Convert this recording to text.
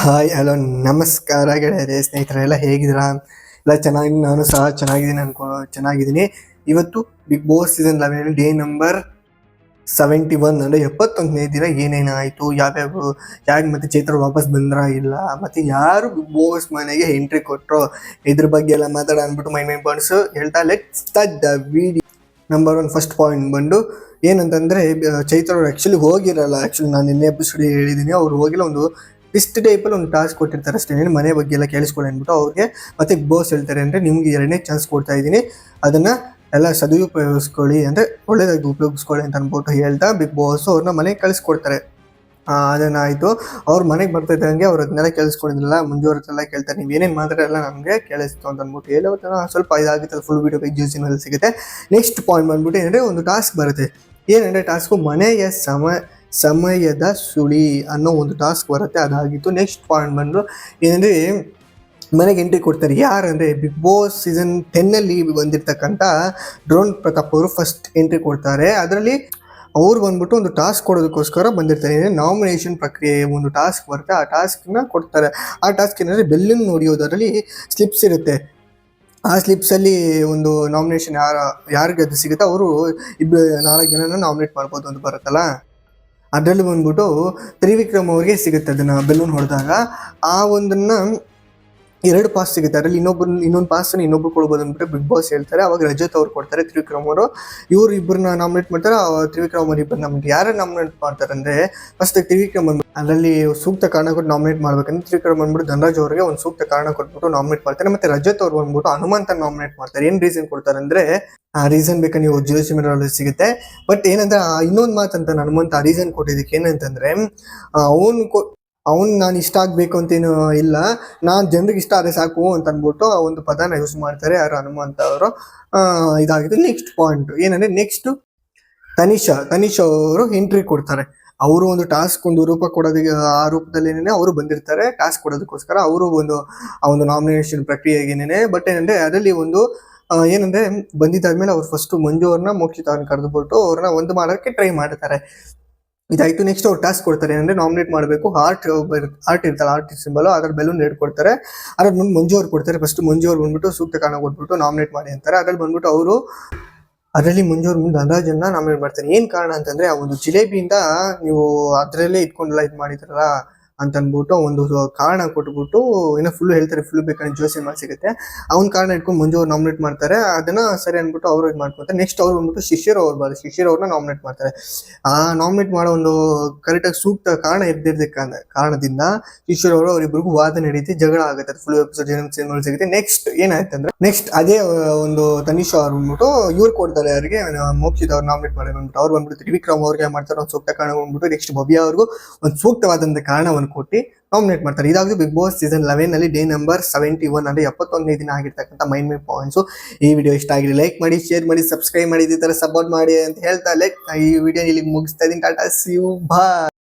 Hi hello ನಮಸ್ಕಾರ ಗೆಳೆಯರೇ, ಸ್ನೇಹಿತರೆಲ್ಲ ಹೇಗಿದ್ದೀರಾ? ಎಲ್ಲ ಚೆನ್ನಾಗಿ, ನಾನು ಸಹ ಚೆನ್ನಾಗಿದ್ದೀನಿ. ಇವತ್ತು Big Boss season 11 day number 71 ಅಂದರೆ 71ನೇ ದಿನ ಏನೇನಾಯಿತು, ಯಾಕೆ ಮತ್ತೆ ಚೈತ್ರ ವಾಪಸ್ ಬಂದ್ರ ಇಲ್ಲ, ಮತ್ತೆ ಯಾರು ಬಿಗ್ ಬಾಸ್ ಮನೆಗೆ ಎಂಟ್ರಿ ಕೊಟ್ಟರು, ಇದ್ರ ಬಗ್ಗೆ ಎಲ್ಲ ಮಾತಾಡ ಅಂದ್ಬಿಟ್ಟು ಮೈ ಪಾಯಿಂಟ್ಸ್ ಹೇಳ್ತಾ let's start the video. Number 1 first point ಬಂದು ಏನಂತಂದ್ರೆ, ಚೈತ್ರ ಅವ್ರು ಆ್ಯಕ್ಚುಲಿ ಹೋಗಿರಲ್ಲ. ಆ್ಯಕ್ಚುಲಿ ನಾನು ನಿನ್ನೆ ಎಪಿಸೋಡ್ ಹೇಳಿದ್ದೀನಿ, ಅವ್ರು ಹೋಗಿಲ್ಲ. ಒಂದು ಇಷ್ಟು ಟೈಪಲ್ಲಿ ಒಂದು ಟಾಸ್ಕ್ ಕೊಟ್ಟಿರ್ತಾರೆ ಅಷ್ಟೇ, ಮನೆ ಬಗ್ಗೆ ಎಲ್ಲ ಕೇಳಿಸ್ಕೊಳ್ಳಿ ಅಂದ್ಬಿಟ್ಟು ಅವ್ರಿಗೆ. ಮತ್ತೆ ಬಿಗ್ ಬಾಸ್ ಹೇಳ್ತಾರೆ ಅಂದರೆ, ನಿಮ್ಗೆ 2ನೇ ಚಾನ್ಸ್ ಕೊಡ್ತಾ ಇದ್ದೀನಿ, ಅದನ್ನು ಎಲ್ಲ ಸದುಪಯೋಗಿಸ್ಕೊಳ್ಳಿ, ಅಂದರೆ ಒಳ್ಳೇದಾಗಿ ಉಪಯೋಗಿಸ್ಕೊಳ್ಳಿ ಅಂತ ಅಂದ್ಬಿಟ್ಟು ಹೇಳ್ತಾ ಬಿಗ್ ಬಾಸ್ ಅವ್ರನ್ನ ಮನೆಗೆ ಕಳಿಸ್ಕೊಡ್ತಾರೆ. ಅದನ್ನಾಯಿತು. ಅವ್ರ ಮನೆಗೆ ಬರ್ತಾ ಇದ್ದಂಗೆ ಅವ್ರು ಅದನ್ನೆಲ್ಲ ಕೇಳಿಸ್ಕೊಂಡಿದ್ರಲ್ಲ, ಮಂಜು ಅವ್ರ ಹತ್ರ ಕೇಳ್ತಾರೆ, ನೀವು ಏನೇನು ಮಾತಾಡಲ್ಲ ನಮಗೆ ಕೇಳಿಸ್ತು ಅಂತ ಅಂದ್ಬಿಟ್ಟು ಹೇಳೋ ಸ್ವಲ್ಪ ಇದಾಗುತ್ತೆ. ಫುಲ್ ವೀಡಿಯೋ ಜ್ಯೂಸಿನಲ್ಲಿ ಸಿಗುತ್ತೆ. ನೆಕ್ಸ್ಟ್ ಪಾಯಿಂಟ್ ಬಂದ್ಬಿಟ್ಟು ಏನಂದರೆ, ಒಂದು ಟಾಸ್ಕ್ ಬರುತ್ತೆ. ಏನಂದರೆ ಟಾಸ್ಕು ಮನೆಯ ಸಮಯದ ಸುಳಿ ಅನ್ನೋ ಒಂದು ಟಾಸ್ಕ್ ಬರುತ್ತೆ. ಅದಾಗಿತ್ತು. ನೆಕ್ಸ್ಟ್ ಪಾಯಿಂಟ್ ಬಂದು ಏನಂದರೆ, ಮನೆಗೆ ಎಂಟ್ರಿ ಕೊಡ್ತಾರೆ. ಯಾರಂದರೆ ಬಿಗ್ ಬಾಸ್ ಸೀಸನ್ 10ನಲ್ಲಿ ಬಂದಿರತಕ್ಕಂಥ ಡ್ರೋನ್ ಪ್ರತಾಪ್ ಅವರು ಫಸ್ಟ್ ಎಂಟ್ರಿ ಕೊಡ್ತಾರೆ. ಅದರಲ್ಲಿ ಅವ್ರು ಬಂದ್ಬಿಟ್ಟು ಒಂದು ಟಾಸ್ಕ್ ಕೊಡೋದಕ್ಕೋಸ್ಕರ ಬಂದಿರ್ತಾರೆ. ನಾಮಿನೇಷನ್ ಪ್ರಕ್ರಿಯೆ ಒಂದು ಟಾಸ್ಕ್ ಬರುತ್ತೆ, ಆ ಟಾಸ್ಕ್ನ ಕೊಡ್ತಾರೆ. ಆ ಟಾಸ್ಕ್ ಏನಂದರೆ ಬೆಲ್ಲನ್ನು ನೋಡಿಯೋದು. ಅದರಲ್ಲಿ ಸ್ಲಿಪ್ಸ್ ಇರುತ್ತೆ. ಆ ಸ್ಲಿಪ್ಸಲ್ಲಿ ಒಂದು ನಾಮಿನೇಷನ್ ಯಾರಿಗೆ ಅದು ಸಿಗುತ್ತೆ ಅವರು 4 ಜನನ ನಾಮಿನೇಟ್ ಮಾಡ್ಬೋದು ಅಂತ ಬರುತ್ತಲ್ಲ, ಅದರಲ್ಲಿ ಬಂದ್ಬಿಟ್ಟು ತ್ರಿವಿಕ್ರಮ್ ಅವ್ರಿಗೆ ಸಿಗುತ್ತೆ. ಅದನ್ನು ಬೆಲೂನ್ ಹೊಡೆದಾಗ ಆ ಒಂದನ್ನು 2 ಪಾಸ್ ಸಿಗುತ್ತೆ. ಅದರಲ್ಲಿ ಇನ್ನೊಂದು ಪಾಸನ್ನು ಇನ್ನೊಬ್ರು ಕೊಡ್ಬೋದು ಅಂದ್ಬಿಟ್ಟು ಬಿಗ್ ಬಾಸ್ ಹೇಳ್ತಾರೆ. ಅವಾಗ ರಜತ್ ಅವ್ರು ಕೊಡ್ತಾರೆ. ತ್ರಿವಿಕ್ರಮ್ ಅವರು ಇವ್ರು ಇಬ್ಬರನ್ನ ನಾಮಿನೇಟ್ ಮಾಡ್ತಾರೆ. ತ್ರಿವಿಕ್ರಮ್ ಅವರು ಇಬ್ಬರು ನಾಮಿನೇಟ್ ಯಾರು ನಾಮಿನೇಟ್ ಮಾಡ್ತಾರೆ ಅಂದರೆ, ಫಸ್ಟ್ ತ್ರಿವಿಕ್ರಮ್ ಬಂದ್ಬಿಟ್ಟು ಅದರಲ್ಲಿ ಸೂಕ್ತ ಕಾರಣ ಕೊಟ್ಟು ನಾಮಿನೇಟ್ ಮಾಡ್ಬೇಕಂದ್ರೆ ತ್ರಿವಿಕ್ರಮ್ ಬಂದ್ಬಿಟ್ಟು ಧನರಾಜ್ ಅವರಿಗೆ ಒಂದು ಸೂಕ್ತ ಕಾರಣ ಕೊಟ್ಬಿಟ್ಟು ನಾಮಿನೇಟ್ ಮಾಡ್ತಾರೆ. ಮತ್ತೆ ರಜತ್ ಅವ್ರು ಬಂದ್ಬಿಟ್ಟು ಹನುಮಂತ ನಾಮಿನೇಟ್ ಮಾಡ್ತಾರೆ. ಏನು ರೀಸನ್ ಕೊಡ್ತಾರೆ ಅಂದರೆ, ಆ ರೀಸನ್ ಬೇಕಾ ನೀವು ಜಿಯೋ ಮಿರರಲ್ಲಿ ಸಿಗುತ್ತೆ. ಬಟ್ ಏನಂದ್ರೆ, ಇನ್ನೊಂದು ಮಾತಂತ ಹನುಮಂತ ಆ ರೀಸನ್ ಕೊಟ್ಟಿದ್ದಕ್ಕೆ ಏನಂತಂದ್ರೆ, ಅವ್ನು ನಾನು ಇಷ್ಟ ಆಗಬೇಕು ಅಂತೇನು ಇಲ್ಲ, ನಾನು ಜನರಿಗೆ ಇಷ್ಟ ಆದರೆ ಸಾಕು ಅಂತ ಅಂದ್ಬಿಟ್ಟು ಆ ಒಂದು ಪದನ ಯೂಸ್ ಮಾಡ್ತಾರೆ ಯಾರು ಹನುಮಂತ ಅವರು. ಇದಾಗಿದೆ. ನೆಕ್ಸ್ಟ್ ಪಾಯಿಂಟ್ ಏನಂದರೆ, ನೆಕ್ಸ್ಟು ತನಿಷಾ ಅವರು ಎಂಟ್ರಿ ಕೊಡ್ತಾರೆ. ಅವರು ಒಂದು ಟಾಸ್ಕ್ ಒಂದು ರೂಪ ಕೊಡೋದಕ್ಕೆ, ಆ ರೂಪದಲ್ಲಿ ಅವರು ಬಂದಿರ್ತಾರೆ ಟಾಸ್ಕ್ ಕೊಡೋದಕ್ಕೋಸ್ಕರ. ಅವರು ಆ ಒಂದು ನಾಮಿನೇಷನ್ ಪ್ರಕ್ರಿಯೆಗೇನೆ. ಬಟ್ ಏನಂದರೆ, ಅದರಲ್ಲಿ ಒಂದು ಏನಂದರೆ, ಬಂದಿದ್ದಾದ್ಮೇಲೆ ಅವ್ರು ಫಸ್ಟು ಮಂಜು ಅವ್ರನ್ನ ಮೋಕ್ಷಿತ ಅವ್ರನ್ನ ಕರೆದುಬಿಟ್ಟು ಅವ್ರನ್ನ ಒಂದು ಮಾಡೋಕ್ಕೆ ಟ್ರೈ ಮಾಡ್ತಾರೆ. ಇದಾಯಿತು. ನೆಕ್ಸ್ಟ್ ಅವ್ರು ಟಾಸ್ಕ್ ಕೊಡ್ತಾರೆ. ಏನಂದರೆ, ನಾಮಿನೇಟ್ ಮಾಡಬೇಕು. ಆರ್ಟ್ ಇರ್ತಲ್ಲ, ಆರ್ಟ್ ಸಿಂಬಲ್, ಅದ್ರ ಬೆಲೂನ್ 2 ಕೊಡ್ತಾರೆ. ಅದ್ರ ಮುಂದೆ ಮಂಜು ಅವ್ರು ಕೊಡ್ತಾರೆ. ಫಸ್ಟ್ ಮಂಜು ಅವ್ರು ಬಂದ್ಬಿಟ್ಟು ಸೂಕ್ತ ಕಾರಣ ಕೊಟ್ಬಿಟ್ಟು ನಾಮಿನೇಟ್ ಮಾಡಿ ಅಂತಾರೆ. ಅದ್ರಲ್ಲಿ ಬಂದ್ಬಿಟ್ಟು ಅದರಲ್ಲಿ ಮಂಜು ಅವ್ರ ಮುಂದೆ ಧನರಾಜನ್ನ ನಾಮಿನೇಟ್ ಮಾಡ್ತಾರೆ. ಏನು ಕಾರಣ ಅಂತಂದರೆ, ಆ ಒಂದು ಜಿಲೇಬಿಯಿಂದ ನೀವು ಅದರಲ್ಲೇ ಇಟ್ಕೊಂಡೆಲ್ಲ ಇದು ಮಾಡಿದ್ರಲ್ಲ ಅಂತ ಅಂದ್ಬಿಟ್ಟು ಒಂದು ಕಾರಣ ಕೊಟ್ಬಿಟ್ಟು ಏನೋ ಫುಲ್ ಹೇಳ್ತಾರೆ. ಫುಲ್ ಬೇಕಾದ್ರೆ ಜ್ಯೋತಿ ಮಾಡಿ ಸಿಗುತ್ತೆ. ಅವ್ನ ಕಾರಣ ಇಟ್ಕೊಂಡು ಮಂಜು ಅವ್ರು ನಾಮಿನೇಟ್ ಮಾಡ್ತಾರೆ. ಅದನ್ನು ಸರಿ ಅಂದ್ಬಿಟ್ಟು ಅವರು ಇದು ಮಾಡ್ಕೊತಾರೆ. ನೆಕ್ಸ್ಟ್ ಅವ್ರು ಬಂದ್ಬಿಟ್ಟು ಶಿಷ್ಯರು ಅವ್ರನ್ನ ನಾಮಿನೇಟ್ ಮಾಡ್ತಾರೆ. ಆ ನಾಮಿನೇಟ್ ಮಾಡೋ ಒಂದು ಕರೆಕ್ಟಾಗಿ ಸೂಕ್ತ ಕಾರಣ ಕಾರಣದಿಂದ ಶಿಷ್ಯರು ಅವರಿಬ್ಬರಿಗೂ ವಾದ ನಡೀತಿ, ಜಗಳ ಆಗುತ್ತೆ. ಫುಲ್ ಎಪಿಸೋಡ್ ಸಿಗುತ್ತೆ. ನೆಕ್ಸ್ಟ್ ಏನಾಯ್ತು ಅಂದ್ರೆ, ನೆಕ್ಸ್ಟ್ ಅದೇ ಒಂದು ತನಿಷಾ ಅವ್ರು ಬಂದ್ಬಿಟ್ಟು ಇವ್ರು ಕೊಡ್ತಾರೆ, ಯಾರಿಗೆ ಮೋಕ್ಷಿತ ಅವ್ರು ನಾಮಿನೇಟ್ ಮಾಡಿ ಬಂದ್ಬಿಟ್ಟು ಅವ್ರು ಬಂದ್ಬಿಟ್ಟು ತ್ರಿವಿಕ್ರಮ್ ಅವ್ರಿಗೆ ಮಾಡ್ತಾರೆ ಒಂದು ಸೂಕ್ತ ಕಾರಣ ಬಂದ್ಬಿಟ್ಟು. ನೆಕ್ಸ್ಟ್ ಭವ್ಯ ಅವ್ರಿಗೂ ಒಂದು ಸೂಕ್ತವಾದಂಥ ಕಾರಣವನ್ನು ಕೊಟ್ಟು ನಾಮಿನೇಟ್ ಮಾಡ್ತಾರೆ. ಇದಾಗಿ ಬಿಗ್ ಬಾಸ್ ಸೀಸನ್ 11ನಲ್ಲಿ ಡೇ ನಂಬರ್ 71 ಅಂದರೆ 71ನೇ ದಿನ ಆಗಿರ್ತಕ್ಕಂಥ ಮೈನ್ ಪಾಯಿಂಟ್ಸು. ಈ ವಿಡಿಯೋ ಇಷ್ಟ ಆಗಿದೆ ಲೈಕ್ ಮಾಡಿ, ಶೇರ್ ಮಾಡಿ, ಸಬ್ಸ್ಕ್ರೈಬ್ ಮಾಡಿ, ಇದೇ ಥರ ಸಪೋರ್ಟ್ ಮಾಡಿ ಅಂತ ಹೇಳ್ತಾ ಈ ವಿಡಿಯೋ ಇಲ್ಲಿಗೆ ಮುಗಿಸ್ತಾ ಇದ್ದೀನಿ. Tata, see you, bye.